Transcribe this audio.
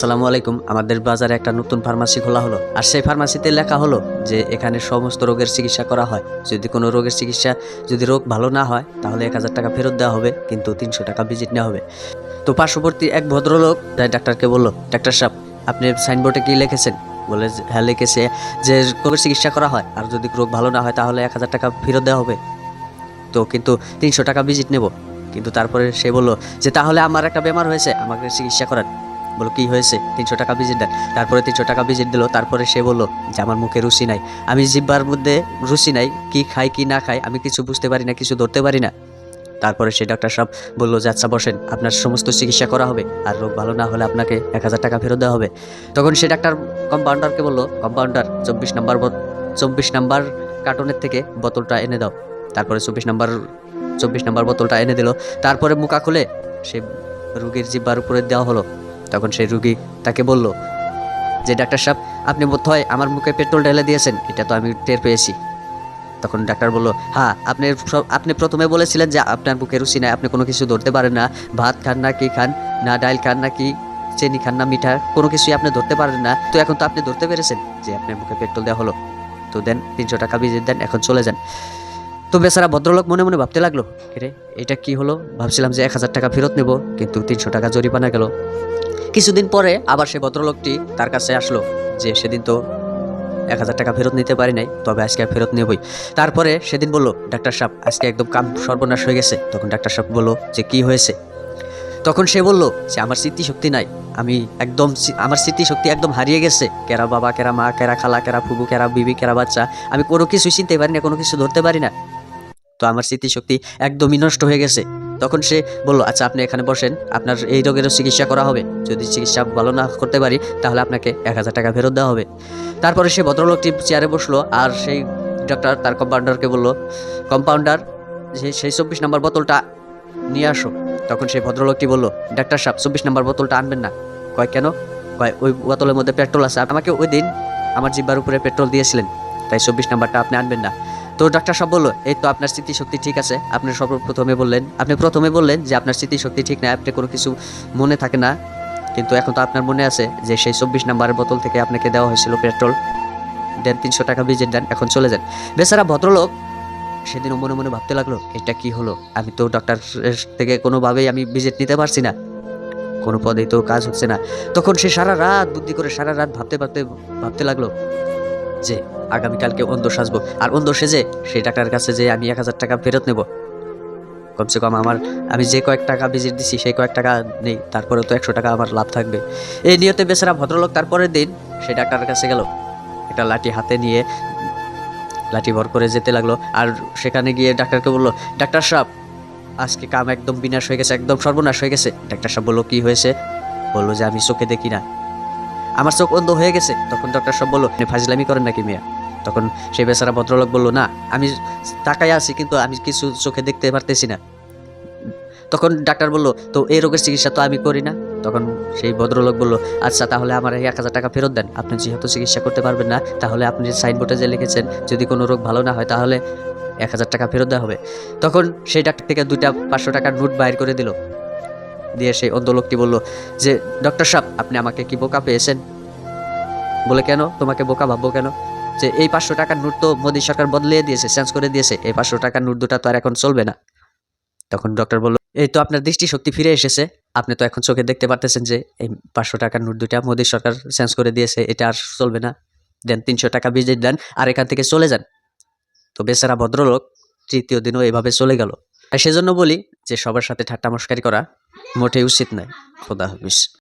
আসসালামু আলাইকুম। আমাদের বাজারে একটা নতুন ফার্মাসি খোলা হলো, আর সেই ফার্মাসিতে লেখা হলো যে এখানে সমস্ত রোগের চিকিৎসা করা হয়। যদি কোনো রোগের চিকিৎসা যদি রোগ ভালো না হয় তাহলে ১,০০০ টাকা ফেরত দেওয়া হবে, কিন্তু ৩০০ টাকা ভিজিট নেওয়া হবে। তো পার্শ্ববর্তী এক ভদ্রলোক তাই ডাক্তারকে বলল, ডাক্তার সাহেব আপনি সাইনবোর্ডে কি লিখেছেন? বলে যে, হ্যাঁ লিখেছে যে রোগের চিকিৎসা করা হয়, আর যদি রোগ ভালো না হয় তাহলে ১,০০০ টাকা ফেরত দেওয়া হবে, তো কিন্তু ৩০০ টাকা ভিজিট নেব। কিন্তু তারপরে সে বলল যে তাহলে আমার একটা বেমার হয়েছে, আমাকে চিকিৎসা করান। বলো কি হয়েছে? ৩০০ টাকা ভিজিট দেন। তারপরে ৩০০ টাকা ভিজিট দিল। তারপরে সে বলল যে আমার মুখে রুচি নাই, আমি জিহ্বার মধ্যে রুচি নাই, কি খাই কি না খাই আমি কিছু বুঝতে পারি না, কিছু ধরতে পারি না। তারপরে সেই ডাক্তার সাহেব বলল যে আচ্ছা বসেন, আপনার সমস্ত চিকিৎসা করা হবে, আর রোগ ভালো না হলে আপনাকে ১,০০০ টাকা ফেরত দেওয়া হবে। তখন সে ডাক্তার কম্পাউন্ডারকে বলল, কম্পাউন্ডার ২৪ নাম্বার কার্টনের থেকে বোতলটা এনে দাও। তারপরে ২৪ নাম্বার বোতলটা এনে দিল। তারপরে মুখা খুলে সে রুগীর জিহ্বার উপরে দেওয়া হলো। তখন সেই রুগী তাকে বলল যে ডাক্তার সাহেব আপনি বোধহয় আমার মুখে পেট্রোল ঢেলে দিয়েছেন, এটা তো আমি টের পেয়েছি। তখন ডাক্তার বলল, হ্যাঁ আপনি প্রথমে বলেছিলেন যে আপনার বুকে রুচি নাই, আপনি কোনো কিছু ধরতে পারেন না, ভাত খান না কি খান না, ডাল খান না কি চিনি খান না মিঠা, কোনো কিছুই আপনি ধরতে পারেন না। তো এখন তো আপনি ধরতে পেরেছেন যে আপনার মুখে পেট্রোল দেওয়া হলো, তো দেন ৩০০ টাকা ভিজিট দেন, এখন চলে যান। তো বেচারা ভদ্রলোক মনে মনে ভাবতে লাগলো, রে এটা কি হলো? ভাবছিলাম যে ১,০০০ টাকা ফেরত নেব, কিন্তু ৩০০ টাকা জরিমানা গেল। কিছুদিন পরে আবার সে ভদ্রলোকটি তার কাছে আসলো যে সেদিন তো ১,০০০ টাকা ফেরত নিতে পারি নাই, তবে আজকে ফেরত নেবই। তারপরে সেদিন বলল, ডাক্তার সাহেব আজকে একদম কাম সর্বনাশ হয়ে গেছে। তখন ডাক্তার সাহেব বলল যে কি হয়েছে? তখন সে বলল যে আমার স্মৃতিশক্তি নাই, আমি একদম আমার স্মৃতিশক্তি একদম হারিয়ে গেছে। কেরা বাবা, কেরা মা, কেরা খালা, কেরা ফুবু, কেরা বিবি, কেরা বাচ্চা, আমি কোনো কিছুই চিনতে পারি না, কোনো কিছু ধরতে পারি না। তো আমার স্মৃতিশক্তি একদমই নষ্ট হয়ে গেছে। তখন সে বলল, আচ্ছা আপনি এখানে বসেন, আপনার এই রোগেরও চিকিৎসা করা হবে, যদি চিকিৎসা ভালো না করতে পারি তাহলে আপনাকে ১,০০০ টাকা ফেরত দেওয়া হবে। তারপরে সে ভদ্রলোকটি চেয়ারে বসলো, আর সেই ডক্টর তার কম্পাউন্ডারকে বলল, কম্পাউন্ডার সেই ২৪ নাম্বার বোতলটা নিয়ে আসো। তখন সেই ভদ্রলোকটি বলল, ডাক্তার সাহেব ২৪ নাম্বার বোতলটা আনবেন না। কয় কেন? কয় ওই বোতলের মধ্যে পেট্রোল আছে, আমাকে ওই দিন আমার জিহ্বার উপরে পেট্রোল দিয়েছিলেন, তাই ২৪ নাম্বারটা আপনি আনবেন না। তো ডাক্তার সাহেব বলল, এই তো আপনার স্মৃতিশক্তি ঠিক আছে, আপনি প্রথমে বললেন যে আপনার স্মৃতিশক্তি ঠিক নাই, আপনি কোনো কিছু মনে থাকে না, কিন্তু এখন তো আপনার মনে আছে যে সেই ২৪ নাম্বারের বোতল থেকে আপনাকে দেওয়া হয়েছিল পেট্রোল, দেন ৩০০ টাকা ভিজিট দেন, এখন চলে যান। বেচারা ভদ্রলোক সেদিনও মনে মনে ভাবতে লাগলো, এটা কি হলো? আমি তো ডাক্তার থেকে কোনোভাবেই আমি ভিজিট নিতে পারছি না, কোনো পদেই তো কাজ হচ্ছে না। তখন সে সারা রাত বুদ্ধি করে সারা রাত ভাবতে লাগলো যে আগামীকালকে অন্ধ সাজবো, আর অন্ধ সেজে সেই ডাক্তারের কাছে যে আমি ১,০০০ টাকা ফেরত নেব। কমসে কম আমি যে কয়েক টাকা ভিজিট দিছি সেই কয়েক টাকা নেই, তারপরে তো ১০০ টাকা আমার লাভ থাকবে। এই নিয়তে বেচারা ভদ্রলোক তারপরের দিন সেই ডাক্তারের কাছে গেল, একটা লাঠি হাতে নিয়ে লাঠি ভর করে যেতে লাগলো। আর সেখানে গিয়ে ডাক্তারকে বললো, ডাক্তার সাহেব আজকে কাম একদম বিনাশ হয়ে গেছে, একদম সর্বনাশ হয়ে গেছে। ডাক্তার সাহেব বললো, কি হয়েছে? বললো যে আমি চোখে দেখি না, আমার চোখ অন্ধ হয়ে গেছে। তখন ডক্টর সাহেব বললো, আপনি ফাজলামি করেন নাকি মিয়া? তখন সেই বেচারা ভদ্রলোক বলল, না আমি তাকাই আছি কিন্তু আমি কিছু চোখে দেখতে পারতেছি না। তখন ডাক্তার বলল, তো এই রোগের চিকিৎসা তো আমি করি না। তখন সেই ভদ্রলোক বলল, আচ্ছা তাহলে আমার এই ১,০০০ টাকা ফেরত দেন, আপনি যেহেতু চিকিৎসা করতে পারবেন না, তাহলে আপনি সাইনবোর্ডে যে লিখেছেন যদি কোনো রোগ ভালো না হয় তাহলে ১,০০০ টাকা ফেরত দেওয়া হবে। তখন সেই ডাক্তার থেকে ২টা ৫০০ টাকার নোট বাইর করে দিল, দিয়ে সেই অন্ধ লোকটি বলল যে, ডক্টর সাহেব আপনি আমাকে কি বোকা পেয়েছেন? বলে, কেন তোমাকে বোকা ভাববো কেন? যে এই ৫০০ টাকার নোট তো মোদী সরকার বদলিয়ে দিয়েছে, চেঞ্জ করে দিয়েছে, এই ৫০০ টাকার নোট দুটা তো আর এখন চলবে না। তখন ডক্টর বলল, এই তো আপনার দৃষ্টিশক্তি ফিরে এসেছে, আপনি তো এখন চোখে দেখতে পারতেছেন যে এই ৫০০ টাকার নোট দুটা মোদী সরকার চেঞ্জ করে দিয়েছে, এটা আর চলবে না, দেন ৩০০ টাকা ভিজিট দেন আর এখান থেকে চলে যান। তো বেচারা ভদ্রলোক তৃতীয় দিনও এভাবে চলে গেল। আর সেজন্য বলি যে সবার সাথে ঠাট্টা মশকারি করা মোটেই উচিত নয়। খোদা হাফিজ।